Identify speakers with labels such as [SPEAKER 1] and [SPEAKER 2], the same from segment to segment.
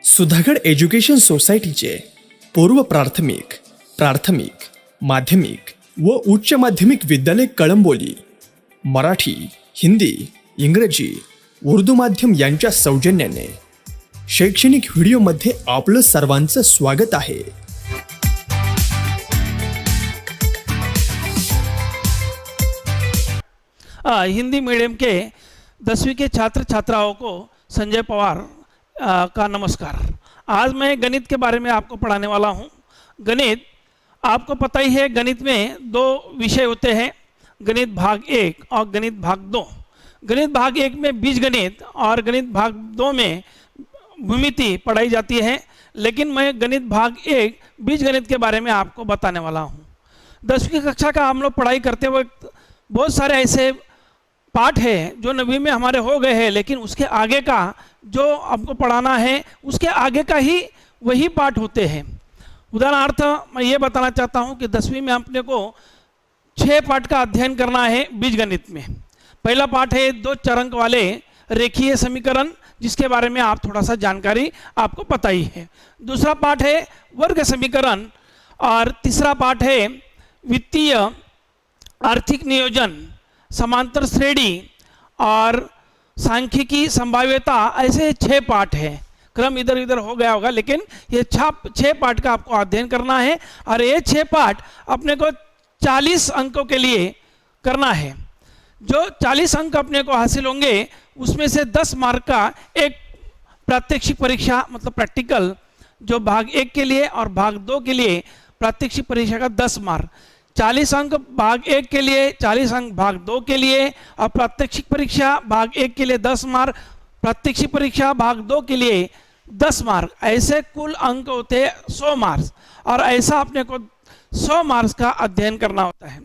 [SPEAKER 1] Sudhagad education सोसायटीचे पूर्व प्राथमिक, प्राथमिक, माध्यमिक व उच्च माध्यमिक विद्यालय कळंबोली मराठी, हिंदी, इंग्रजी, उर्दू माध्यम यांच्या सौजन्याने शैक्षणिक व्हिडिओमध्ये आपलं सर्वांचं स्वागत आहे।
[SPEAKER 2] हिंदी मीडियम के 10वीं के छात्र छात्राओं को संजय पवार का नमस्कार। आज मैं गणित के बारे में आपको पढ़ाने वाला हूँ। गणित आपको पता ही है, गणित में दो विषय होते हैं, गणित भाग 1 और गणित भाग 2। गणित भाग 1 में बीजगणित और गणित भाग 2 में भूमिति पढ़ाई जाती है, लेकिन मैं गणित भाग 1 बीजगणित के बारे में आपको बताने वाला हूँ। 10वीं कक्षा का हम लोग पढ़ाई करते वक्त बहुत सारे ऐसे पाठ है जो 9वीं में हमारे हो गए हैं, लेकिन उसके आगे का जो आपको पढ़ाना है उसके आगे का ही वही पाठ होते हैं। उदाहरणार्थ मैं ये बताना चाहता हूँ कि 10वीं में अपने को 6 पाठ का अध्ययन करना है बीजगणित में। पहला पाठ है 2 चरांक वाले रेखीय समीकरण, जिसके बारे में आप थोड़ा सा जानकारी आपको पता ही है। दूसरा पाठ है वर्ग समीकरण और तीसरा पाठ है वित्तीय आर्थिक नियोजन, समांतर श्रेणी और सांख्यिकी संभाव्यता। ऐसे 6 पाठ हैं। क्रम इधर उधर हो गया होगा, लेकिन ये 6 पाठ का आपको अध्ययन करना है और ये 6 पाठ अपने को 40 अंकों के लिए करना है। जो 40 अंक अपने को हासिल होंगे उसमें से 10 मार्क का एक प्रात्यक्षिक परीक्षा मतलब प्रैक्टिकल, जो भाग 1 के लिए और भाग 2 के लिए प्रात्यक्षिक परीक्षा का 10 मार्क, 40 अंक भाग 1 के लिए, 40 अंक भाग 2 के लिए और प्रात्यक्षिक परीक्षा भाग 1 के लिए 10 मार्क, प्रात्यक्षिक परीक्षा भाग 2 के लिए 10 मार्क। ऐसे कुल अंक होते हैं 100 मार्क्स और ऐसा अपने को 100 मार्क्स का अध्ययन करना होता है।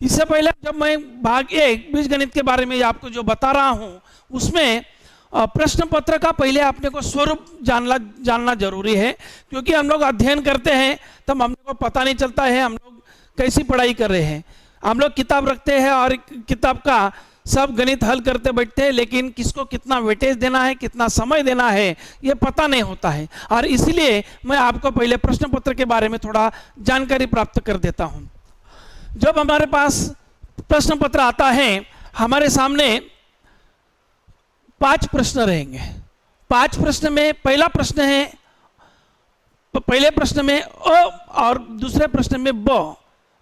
[SPEAKER 2] इससे पहले जब मैं भाग 1 बीजगणित के बारे में आपको जो बता रहा हूँ उसमें प्रश्न पत्र का पहले अपने को स्वरूप जानना जरूरी है, क्योंकि हम लोग अध्ययन करते हैं तब हमने को पता नहीं चलता है हम लोग कैसी पढ़ाई कर रहे हैं। हम लोग किताब रखते हैं और किताब का सब गणित हल करते बैठते हैं, लेकिन किसको कितना वेटेज देना है, कितना समय देना है, ये पता नहीं होता है। और इसीलिए मैं आपको पहले प्रश्न पत्र के बारे में थोड़ा जानकारी प्राप्त कर देता हूँ। जब हमारे पास प्रश्न पत्र आता है, हमारे सामने 5 प्रश्न रहेंगे। 5 प्रश्न में पहला प्रश्न है, पहले प्रश्न में अ और दूसरे प्रश्न में ब,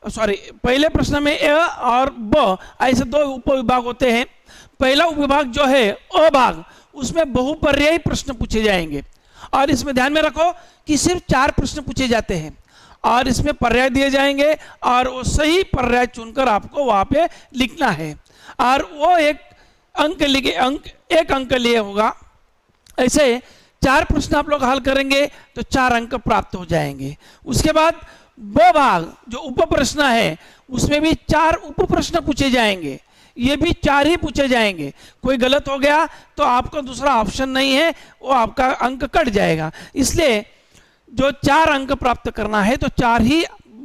[SPEAKER 2] पहले प्रश्न में अ और ब, ऐसे 2 उपविभाग होते हैं। पहला उपविभाग जो है अ भाग, उसमें बहुपर्यायी प्रश्न पूछे जाएंगे और इसमें ध्यान में रखो कि सिर्फ 4 प्रश्न पूछे जाते हैं और इसमें पर्याय दिए जाएंगे और वो सही पर्याय चुनकर आपको वहाँ पे लिखना है और वो एक अंक लिए होगा। ऐसे 4 प्रश्न आप लोग हल करेंगे तो 4 अंक प्राप्त हो जाएंगे। उसके बाद ब भाग जो उप प्रश्न है उसमें भी 4 उप प्रश्न पूछे जाएंगे, ये भी 4 ही पूछे जाएंगे। कोई गलत हो गया तो आपको दूसरा ऑप्शन नहीं है, वो आपका अंक कट जाएगा। इसलिए जो 4 अंक प्राप्त करना है तो 4 ही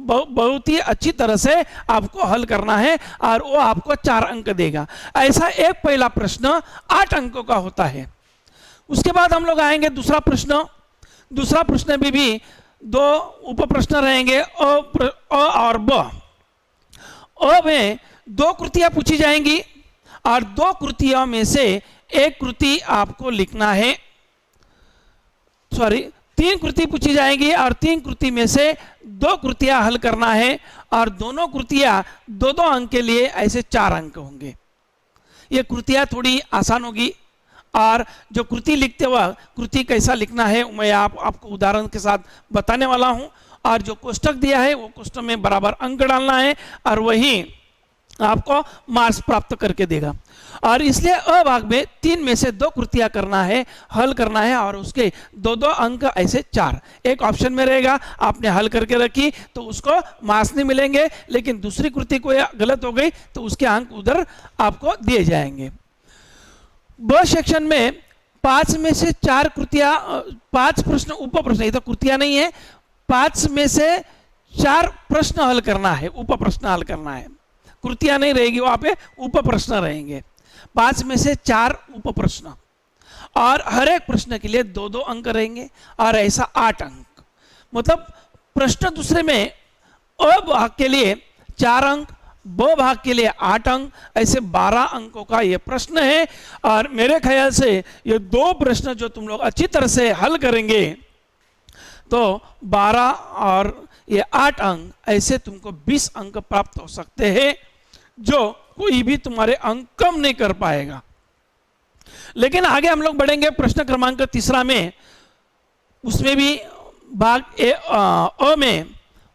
[SPEAKER 2] बहुत ही अच्छी तरह से आपको हल करना है और वो आपको 4 अंक देगा। ऐसा एक पहला प्रश्न 8 अंकों का होता है। उसके बाद हम लोग आएंगे दूसरा प्रश्न। दूसरा प्रश्न में भी 2 उप प्रश्न रहेंगे अ और ब। अ में 2 कृतियां पूछी जाएंगी और 2 कृतियों में से एक कृति आपको लिखना है। 3 कृति पूछी जाएंगी और 3 कृति में से 2 कृतियां हल करना है और दोनों कृतियां 2-2 अंक के लिए ऐसे 4 अंक होंगे। ये कृतियां थोड़ी आसान होगी और जो कृति लिखते हुआ कृति कैसा लिखना है मैं आपको उदाहरण के साथ बताने वाला हूं और जो कोष्टक दिया है वो कोष्टक में बराबर अंक डालना है और वही आपको मार्क्स प्राप्त करके देगा। और इसलिए अ भाग में 3 में से 2 कृतियां करना है, हल करना है और उसके 2-2 अंक ऐसे 4 एक ऑप्शन में रहेगा। आपने हल करके रखी तो उसको मार्क्स नहीं मिलेंगे, लेकिन दूसरी कृति कोई गलत हो गई तो उसके अंक उधर आपको दिए जाएंगे। ब सेक्शन में 5 में से 4 कृतियां, 5 प्रश्न उप प्रश्न, ये तो कृतियां नहीं है, 5 में से 4 प्रश्न हल करना है, उप प्रश्न हल करना है। कृतियां नहीं रहेगी वहां पे, उप प्रश्न रहेंगे। 5 में से 4 उप प्रश्न और हर एक प्रश्न के लिए 2-2 अंक रहेंगे और ऐसा 8 अंक। मतलब प्रश्न दूसरे में अ भाग के लिए 4 अंक, ब भाग के लिए 8 अंक, ऐसे 12 अंकों का ये प्रश्न है। और मेरे ख्याल से ये 2 प्रश्न जो तुम लोग अच्छी तरह से हल करेंगे तो 12 और ये 8 अंक, ऐसे तुमको 20 अंक प्राप्त हो सकते हैं, जो कोई भी तुम्हारे अंक कम नहीं कर पाएगा। लेकिन आगे हम लोग बढ़ेंगे प्रश्न क्रमांक 3 में। उसमें भी भाग अ में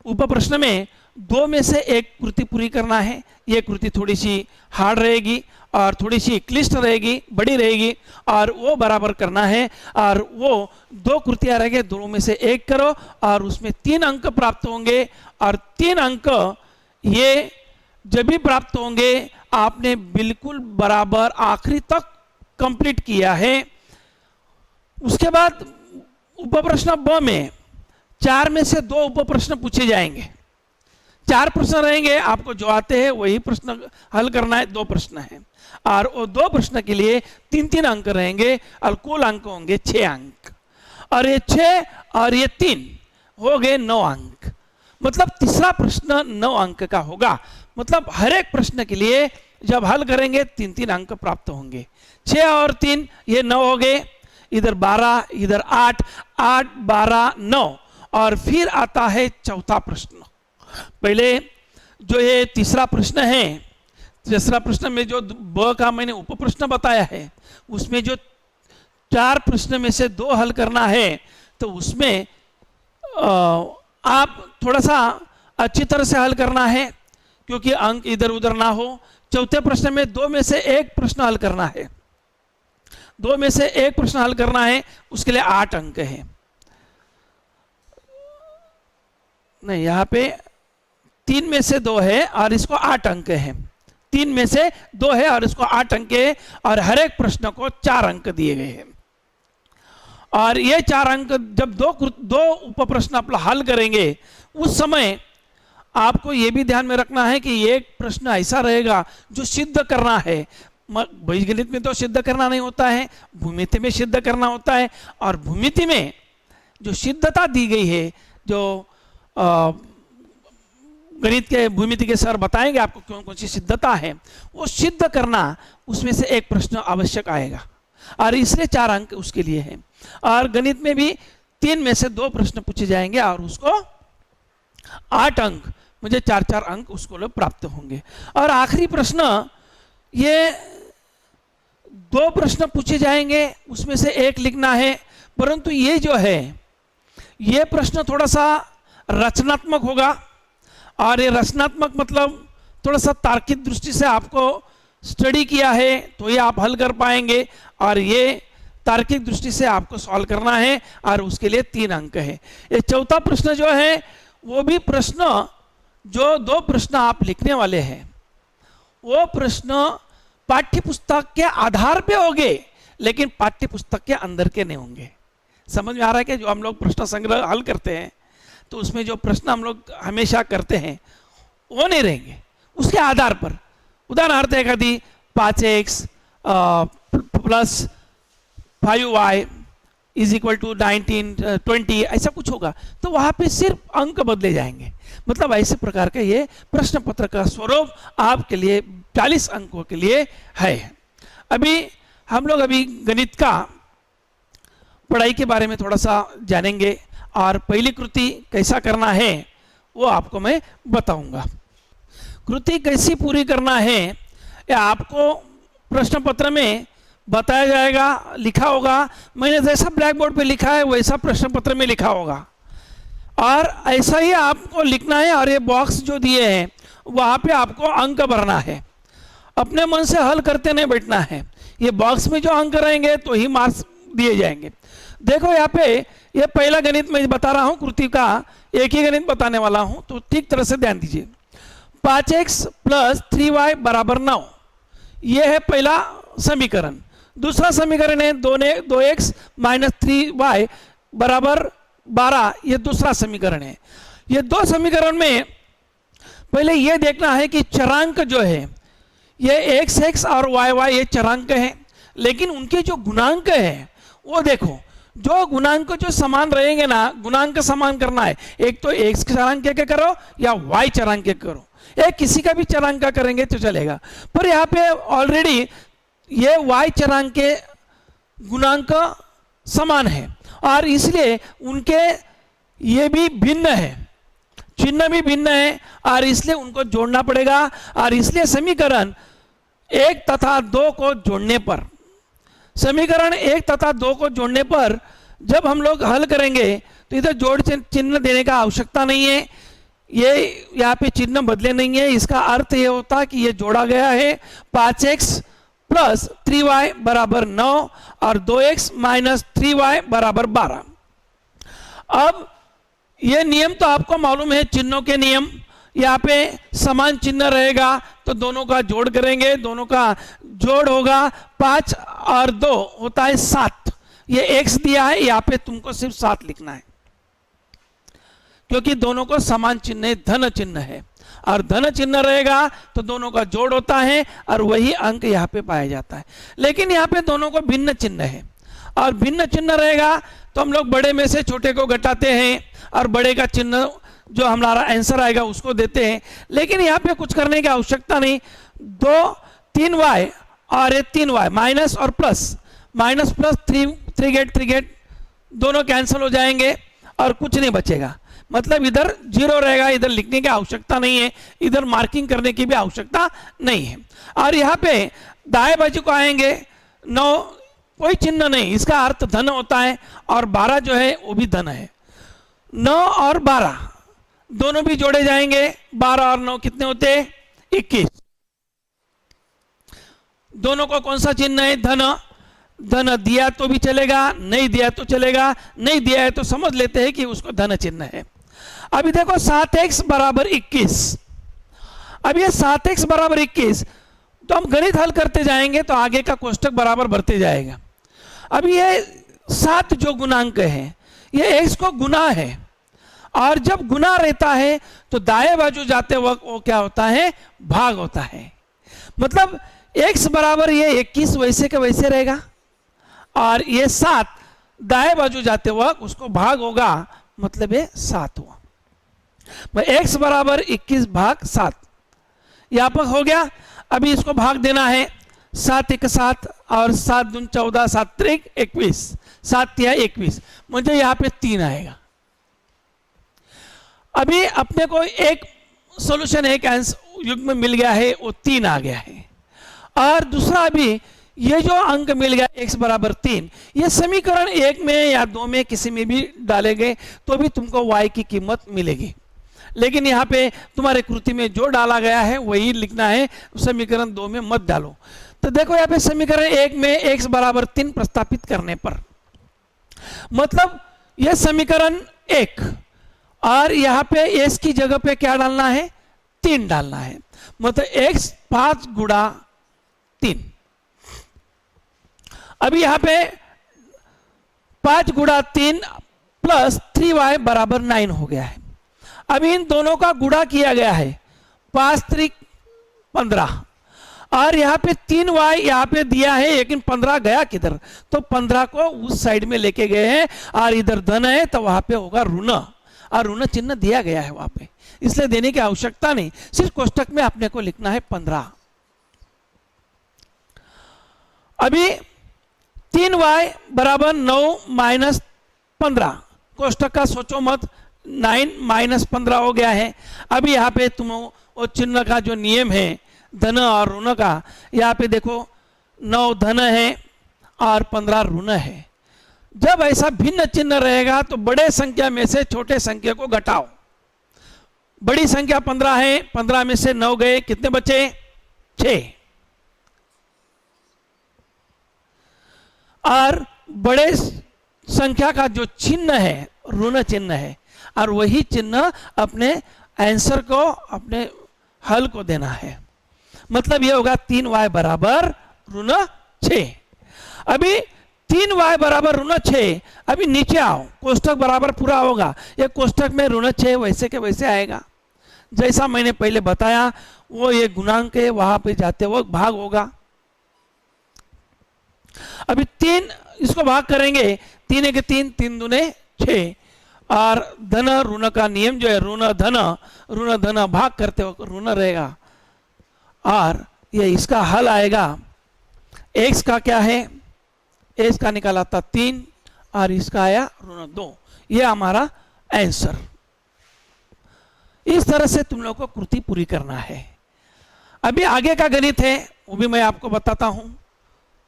[SPEAKER 2] उप प्रश्न में 2 में से एक कृति पूरी करना है। ये कृति थोड़ी सी हार्ड रहेगी और थोड़ी सी क्लिष्ट रहेगी, बड़ी रहेगी, और वो बराबर करना है। और वो 2 कृतियां रहेंगे, दोनों में से एक करो और उसमें 3 अंक प्राप्त होंगे। और 3 अंक ये जब भी प्राप्त होंगे आपने बिल्कुल बराबर आखिरी तक कंप्लीट किया है। उसके बाद उप प्रश्न ब में 4 में से 2 उप प्रश्न पूछे जाएंगे। 4 प्रश्न रहेंगे, आपको जो आते हैं वही प्रश्न हल करना है। 2 प्रश्न है और वो 2 प्रश्न के लिए 3-3 अंक रहेंगे और कुल अंक होंगे 6 अंक। और ये 6 और ये 3 हो गए 9 अंक। मतलब तीसरा प्रश्न 9 अंक का होगा। मतलब हर एक प्रश्न के लिए जब हल करेंगे 3-3 अंक प्राप्त होंगे। 6 और 3 ये 9 हो गए, इधर 12, इधर 8, 8, 12, 9। और फिर आता है चौथा प्रश्न। पहले जो ये तीसरा प्रश्न है, तीसरा प्रश्न में जो ब का मैंने उप प्रश्न बताया है, उसमें जो 4 प्रश्न में से 2 हल करना है, तो उसमें आप थोड़ा सा अच्छी तरह से हल करना है क्योंकि अंक इधर उधर ना हो। चौथे प्रश्न में 2 में से एक प्रश्न हल करना है। 2 में से एक प्रश्न हल करना है, उसके लिए 8 अंक है। नहीं, यहाँ पे 3 में से 2 है और इसको 8 अंक है। 3 में से 2 है और इसको 8 अंक है और हर एक प्रश्न को 4 अंक दिए गए हैं। और ये 4 अंक जब 2 उप प्रश्न आप हल करेंगे उस समय आपको ये भी ध्यान में रखना है कि एक प्रश्न ऐसा रहेगा जो सिद्ध करना है। बीजगणित में तो सिद्ध करना नहीं होता है, भूमिति में सिद्ध करना होता है। और भूमिति में जो सिद्धता दी गई है, जो गणित के भूमिति के सर बताएंगे आपको कौन कौन सी सिद्धता है, वो सिद्ध करना, उसमें से एक प्रश्न आवश्यक आएगा और इसलिए 4 अंक उसके लिए है। और गणित में भी 3 में से 2 प्रश्न पूछे जाएंगे और उसको 8 अंक, मुझे 4-4 अंक उसको लोग प्राप्त होंगे। और आखिरी प्रश्न, ये 2 प्रश्न पूछे जाएंगे, उसमें से एक लिखना है। परंतु ये जो है, ये प्रश्न थोड़ा सा रचनात्मक होगा। और ये रचनात्मक मतलब थोड़ा सा तार्किक दृष्टि से आपको स्टडी किया है तो ये आप हल कर पाएंगे। और ये तार्किक दृष्टि से आपको सॉल्व करना है और उसके लिए 3 अंक है। ये चौथा प्रश्न जो है, वो भी प्रश्न, जो 2 प्रश्न आप लिखने वाले हैं, वो प्रश्न पाठ्य पुस्तक के आधार पे होंगे, लेकिन पाठ्य पुस्तक के अंदर के नहीं होंगे। समझ में आ रहा है कि जो हम लोग प्रश्न संग्रह हल करते हैं तो उसमें जो प्रश्न हम लोग हमेशा करते हैं वो नहीं रहेंगे, उसके आधार पर। उदाहरणार्थ एखादी 5x plus 5y is equal to 19, 20, ऐसा कुछ होगा तो वहाँ पे सिर्फ अंक बदले जाएंगे। मतलब ऐसे प्रकार का ये प्रश्न पत्र का स्वरूप आपके लिए 40 अंकों के लिए है। अभी हम लोग गणित का पढ़ाई के बारे में थोड़ा सा जानेंगे और पहली कृति कैसा करना है वो आपको मैं बताऊंगा। कृति कैसी पूरी करना है या आपको प्रश्न पत्र में बताया जाएगा, लिखा होगा। मैंने जैसा ब्लैक बोर्ड पे लिखा है वैसा प्रश्न पत्र में लिखा होगा और ऐसा ही आपको लिखना है। और ये बॉक्स जो दिए हैं वहाँ पे आपको अंक भरना है। अपने मन से हल करते नहीं बैठना है। ये बॉक्स में जो अंक रहेंगे तो ही मार्क्स दिए जाएंगे। देखो यहाँ पे ये पहला गणित मैं बता रहा हूँ, कृति का एक ही गणित बताने वाला हूँ, तो ठीक तरह से ध्यान दीजिए। 5x प्लस 3y बराबर 9, ये है पहला समीकरण। दूसरा समीकरण है 2x माइनस 3y बराबर 12, ये दूसरा समीकरण है। ये 2 समीकरण में पहले ये देखना है कि चरांक जो है ये x और y ये चरांक है। लेकिन उनके जो गुणांक है वो देखो, जो गुणांक जो समान रहेंगे ना, गुणांक समान करना है, एक तो x चरांक के करो या y चरांक के करो, एक किसी का भी चरांक का करेंगे तो चलेगा। पर यहाँ पे ऑलरेडी ये y चरांक के गुणांक समान है और इसलिए उनके ये भी भिन्न है, चिन्ह भी भिन्न है और इसलिए उनको जोड़ना पड़ेगा। और इसलिए समीकरण 1 तथा 2 को जोड़ने पर, समीकरण 1 तथा 2 को जोड़ने पर जब हम लोग हल करेंगे तो इधर जोड़ चिन्ह देने का आवश्यकता नहीं है, ये यहाँ पे चिन्ह बदले नहीं है। इसका अर्थ ये होता कि ये जोड़ा गया है 5x प्लस 3y बराबर 9 और 2x माइनस 3y बराबर 12। अब ये नियम तो आपको मालूम है, चिन्हों के नियम। यहाँ पे समान चिन्ह रहेगा तो दोनों का जोड़ करेंगे, दोनों का जोड़ होगा 5 और 2 होता है 7। ये x दिया है, यहाँ पे तुमको सिर्फ 7 लिखना है क्योंकि दोनों को समान चिन्ह है, धन चिन्ह है और धन चिन्ह रहेगा तो दोनों का जोड़ होता है और वही अंक यहाँ पे पाया जाता है। लेकिन यहाँ पे दोनों को भिन्न चिन्ह है और भिन्न चिन्ह रहेगा तो हम लोग बड़े में से छोटे को घटाते हैं और बड़े का चिन्ह जो हमारा आंसर आएगा उसको देते हैं। लेकिन यहाँ पे कुछ करने की आवश्यकता नहीं, 3y और ये 3y माइनस और प्लस, माइनस प्लस 3 गेट दोनों कैंसिल हो जाएंगे और कुछ नहीं बचेगा, मतलब इधर 0 रहेगा, इधर लिखने की आवश्यकता नहीं है, इधर मार्किंग करने की भी आवश्यकता नहीं है। और यहाँ पे दाएं बाजू को आएंगे 9, कोई चिन्ह नहीं, इसका अर्थ धन होता है और 12 जो है वो भी धन है। 9 और 12 दोनों भी जोड़े जाएंगे, 12 और 9 कितने होते हैं 21। दोनों को कौन सा चिन्ह है, धन। धन दिया तो भी चलेगा, नहीं दिया तो चलेगा, नहीं दिया है तो समझ लेते हैं कि उसको धन चिन्ह है। अभी देखो 7x बराबर 21, अब ये 7x बराबर 21 तो हम गणित हल करते जाएंगे तो आगे का कोष्टक बराबर बढ़ते जाएगा। अब ये 7 जो गुणांक है ये x को गुना है और जब गुना रहता है तो दाएं बाजू जाते वक्त वो क्या होता है, भाग होता है। मतलब x बराबर ये 21 वैसे के वैसे रहेगा और ये 7 दाएं बाजू जाते वक्त उसको भाग होगा, मतलब ये 7 हुआ। x बराबर 21 भाग 7 यहाँ पर हो गया। अभी इसको भाग देना है, 7 1 7 और 7 दून 14, 7 3 21, 7 3 21, मुझे यहाँ पे 3 आएगा। अभी अपने को एक सॉल्यूशन है, आंसर युग्म मिल गया है, वो 3 आ गया है। और दूसरा अभी ये जो अंक मिल गया x बराबर 3, ये समीकरण 1 में या 2 में किसी में भी डालेंगे तो भी तुमको y की कीमत मिलेगी। लेकिन यहाँ पे तुम्हारे कृति में जो डाला गया है वही लिखना है, समीकरण 2 में मत डालो। तो देखो यहाँ पे समीकरण 1 में x बराबर 3 प्रस्तापित करने पर, मतलब ये समीकरण 1 और यहाँ पे s की जगह पे क्या डालना है, 3 डालना है, मतलब x 5 गुणा 3। अभी यहाँ पे 5 गुणा 3 प्लस 3y बराबर 9 हो गया है। अभी इन दोनों का गुणा किया गया है, 5 3 15 और यहाँ पे 3y यहाँ पे दिया है, लेकिन 15 गया किधर, तो 15 को उस साइड में लेके गए हैं और इधर धन है तो वहां पे होगा ऋण और ऋण चिन्ह दिया गया है वहां पे, इसलिए देने की आवश्यकता नहीं, सिर्फ कोष्टक में अपने को लिखना है 15। अभी 3y बराबर 9 माइनस 15, कोष्टक का सोचो मत, 9 माइनस 15 हो गया है। अभी यहाँ पे तुम वो चिन्ह का जो नियम है धन और ऋण का, यहाँ पे देखो 9 धन है और 15 ऋण है। जब ऐसा भिन्न चिन्ह रहेगा तो बड़े संख्या में से छोटे संख्या को घटाओ। बड़ी संख्या 15 है, 15 में से 9 गए, कितने बचे 6, और बड़े संख्या का जो चिन्ह है ऋण चिन्ह है और वही चिन्ह अपने आंसर को, अपने हल को देना है। मतलब ये होगा 3y बराबर ऋण 6। अभी 3y बराबर ऋण 6, अभी नीचे आओ, कोष्टक बराबर पूरा होगा, ये कोष्टक में ऋण 6 वैसे के वैसे आएगा जैसा मैंने पहले बताया, वो ये गुणांक है, वहां पे जाते वक्त भाग होगा। अभी 3 इसको भाग करेंगे, 3 एक 3, 3 दूने 6, और धन ऋण का नियम जो है ऋण धन भाग करते हो ऋण रहेगा, और ये इसका हल आएगा। x का क्या है, x का निकाला था 3 और इसका आया ऋण 2। ये हमारा आंसर। इस तरह से तुम लोग को कृति पूरी करना है। अभी आगे का गणित है वो भी मैं आपको बताता हूं।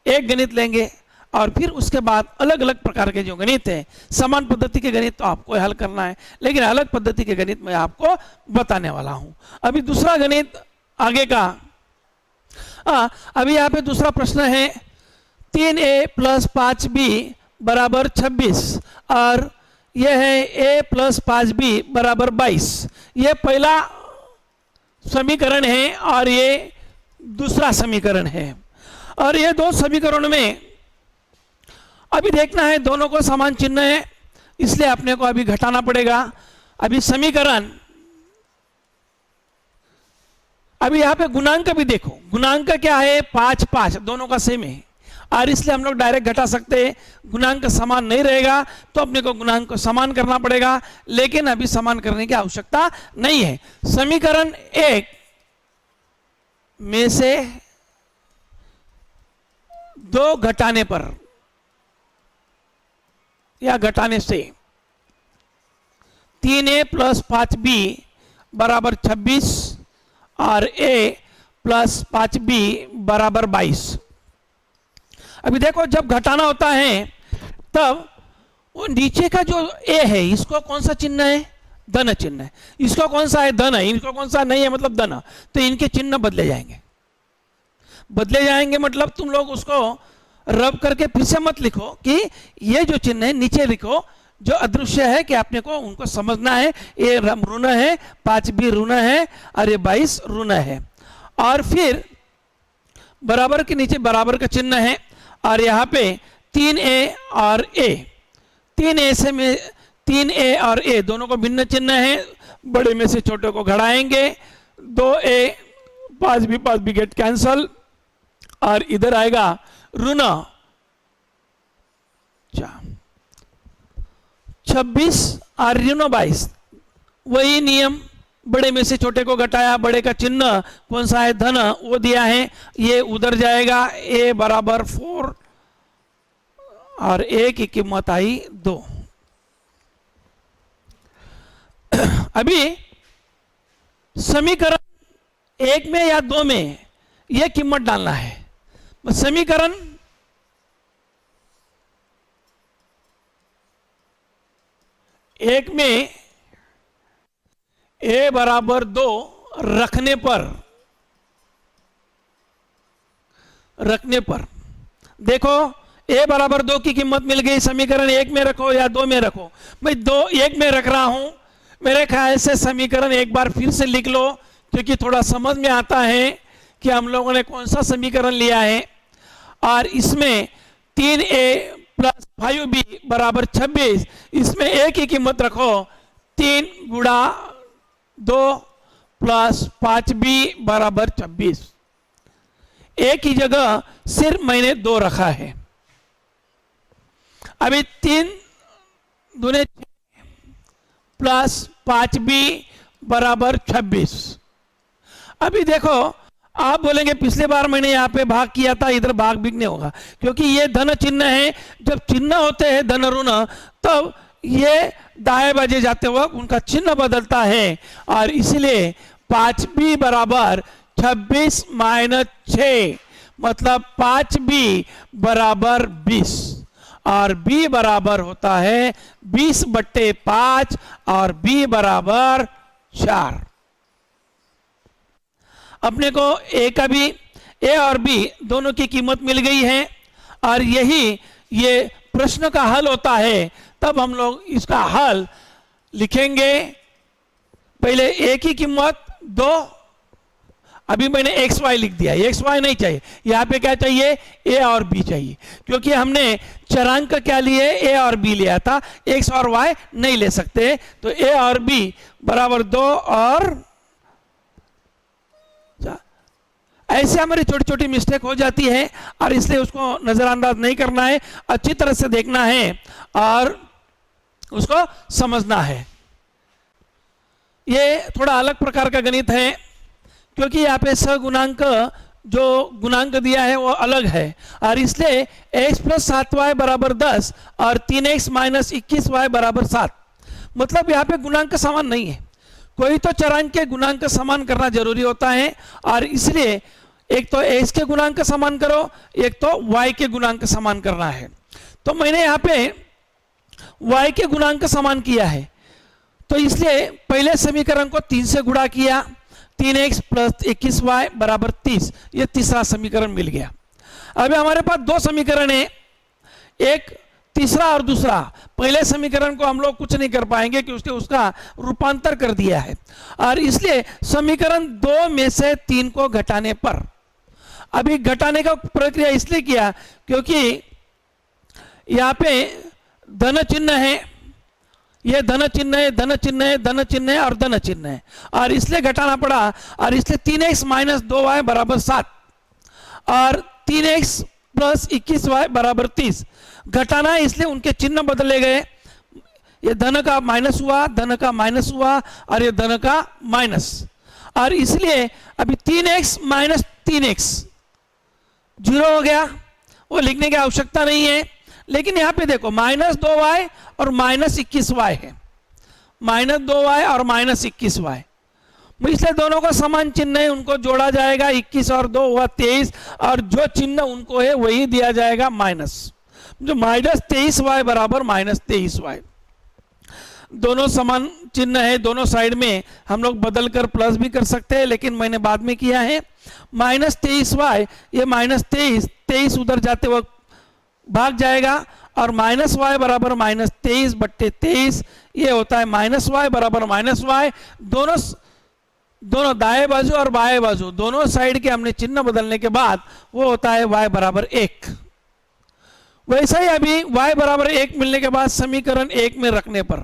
[SPEAKER 2] एक गणित लेंगे और फिर उसके बाद अलग अलग प्रकार के जो गणित है, समान पद्धति के गणित तो आपको हल करना है, लेकिन अलग पद्धति के गणित मैं आपको बताने वाला हूं। अभी दूसरा गणित आगे का, अभी यहाँ पे दूसरा प्रश्न है 3a + 5b = 26 और यह है a + 5b = 22। यह पहला समीकरण है और ये दूसरा समीकरण है, और ये दो समीकरण में अभी देखना है दोनों को समान चिन्ह है, इसलिए अपने को अभी घटाना पड़ेगा। अभी समीकरण, अभी यहाँ पे गुणांक भी देखो, गुणांक क्या है 5 5 दोनों का सेम है, और इसलिए हम लोग डायरेक्ट घटा सकते हैं। गुणांक समान नहीं रहेगा तो अपने को गुणांक को समान करना पड़ेगा, लेकिन अभी समान करने की आवश्यकता नहीं है। समीकरण 1 में से 2 घटाने पर या घटाने से 3a + 5b = 26 और a + 5b = 22। अभी देखो जब घटाना होता है तब वो नीचे का जो a है इसको कौन सा चिन्ह है, धन चिन्ह है, इसको कौन सा है धन है, इनको कौन सा नहीं है मतलब धन, तो इनके चिन्ह बदले जाएंगे। बदले जाएंगे मतलब तुम लोग उसको रब करके फिर से मत लिखो कि ये जो चिन्ह है नीचे लिखो, जो अदृश्य है कि आपने को उनको समझना है। ये ऋण है, 5b ऋण है और ये 22 ऋण है, और फिर बराबर के नीचे बराबर का चिन्ह है, और यहाँ पे 3a और a, 3a से में 3a और a दोनों को भिन्न चिन्ह है, बड़े में से छोटे को घटाएंगे, 2a 5b गेट कैंसल, और इधर आएगा ऋण 26 और ऋण 22। वही नियम, बड़े में से छोटे को घटाया, बड़े का चिन्ह कौन सा है धन वो दिया है, ये उधर जाएगा, a = 4 और a की कीमत आई 2। अभी समीकरण 1 में या 2 में यह कीमत डालना है। समीकरण 1 में a = 2 रखने पर देखो a = 2 की कीमत मिल गई। समीकरण 1 में रखो या 2 में रखो, मैं 1 में रख रहा हूं। मेरे ख्याल से समीकरण एक बार फिर से लिख लो, क्योंकि थोड़ा समझ में आता है कि हम लोगों ने कौन सा समीकरण लिया है। और इसमें 3a + 5b = 26, इसमें a की कीमत रखो 3 × 2 + 5b = 26। a की जगह सिर्फ मैंने 2 रखा है। अभी 3 दूने 6 + 5b = 26। अभी देखो आप बोलेंगे पिछले बार मैंने यहाँ पे भाग किया था, इधर भाग भी नहीं होगा, क्योंकि ये धन चिन्ह है। जब चिन्ह होते हैं धन ऋण, तब ये दाएं बाजे जाते वक्त उनका चिन्ह बदलता है, और इसलिए 5b = 26 - 6 मतलब 5b = 20, और b बराबर होता है 20/5 और b = 4। अपने को a का भी, a और b दोनों की कीमत मिल गई है, और यही ये प्रश्न का हल होता है। तब हम लोग इसका हल लिखेंगे। पहले a की कीमत 2, अभी मैंने xy लिख दिया, xy नहीं चाहिए, यहाँ पे क्या चाहिए a और b चाहिए, क्योंकि हमने चरांक क्या लिए a और b लिया था, x और y नहीं ले सकते। तो a और b = 2 और ऐसे हमारी छोटी छोटी मिस्टेक हो जाती है और इसलिए उसको नज़रअंदाज नहीं करना है, अच्छी तरह से देखना है और उसको समझना है। ये थोड़ा अलग प्रकार का गणित है क्योंकि यहाँ पे सहगुणांक जो गुणांक दिया है वो अलग है और इसलिए x + 7y = 10 और 3x - 21y = 7, मतलब यहाँ पे गुणांक समान नहीं है। कोई तो चरांक के गुणांक समान करना जरूरी होता है और इसलिए एक तो x के गुणांक समान करो, एक तो y के गुणांक समान करना है। तो मैंने यहाँ पे y के गुणांक समान किया है, तो इसलिए पहले समीकरण को 3 से गुणा किया, 3x + 21y = 30, ये तीसरा समीकरण मिल गया। अभी हमारे पास दो समीकरण है, एक तीसरा और दूसरा। पहले समीकरण को हम लोग कुछ नहीं कर पाएंगे क्योंकि उसका रूपांतर कर दिया है और इसलिए समीकरण 2 में से 3 को घटाने पर, अभी घटाने का प्रक्रिया इसलिए किया क्योंकि यहाँ पे धन चिन्ह है, ये धन चिन्ह है, धन चिन्ह है, धन चिन्ह है और धन चिन्ह है और इसलिए घटाना पड़ा और इसलिए 3x - 2y = 7 और 3x + 21y = 30। घटाना है इसलिए उनके चिन्ह बदले गए, ये धन का माइनस हुआ, धन का माइनस हुआ और ये धन का माइनस, और इसलिए अभी 3x - 3x 0 हो गया, वो लिखने की आवश्यकता नहीं है। लेकिन यहाँ पे देखो -2y और -21y है, -2y और -21y, इसलिए दोनों का समान चिन्ह है, उनको जोड़ा जाएगा, 21 और 2 हुआ 23 और जो चिन्ह उनको है वही दिया जाएगा माइनस, जो -23y = -23y। दोनों समान चिन्ह है, दोनों साइड में हम लोग बदल कर प्लस भी कर सकते हैं, लेकिन मैंने बाद में किया है। -23y, ये -23 उधर जाते वक्त भाग जाएगा और -y = -23/23, ये होता है -y = -y। दोनों दाएं बाजू और बाएं बाजू दोनों साइड के हमने चिन्ह बदलने के बाद वो होता है y = 1। वैसे ही अभी y = 1 मिलने के बाद समीकरण 1 में रखने पर,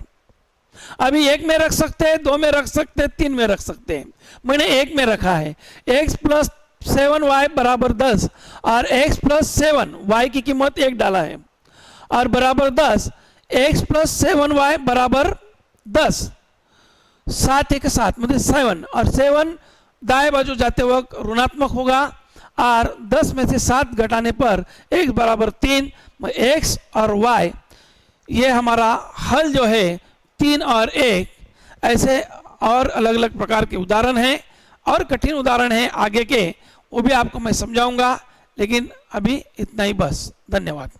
[SPEAKER 2] अभी 1 में रख सकते हैं, 2 में रख सकते हैं, 3 में रख सकते हैं, मैंने 1 में रखा है। x + 7y = 10 और x + 7, y की कीमत 1 डाला है और बराबर 10, x + 7y = 10, 7 1 7 मतलब 7 और 7 दाएं बाजू जाते वक्त ऋणात्मक होगा और 10 में से 7 घटाने पर x = 3, x और y, ये हमारा हल जो है 3 और 1। ऐसे और अलग अलग प्रकार के उदाहरण हैं और कठिन उदाहरण हैं आगे के, वो भी आपको मैं समझाऊंगा, लेकिन अभी इतना ही बस। धन्यवाद।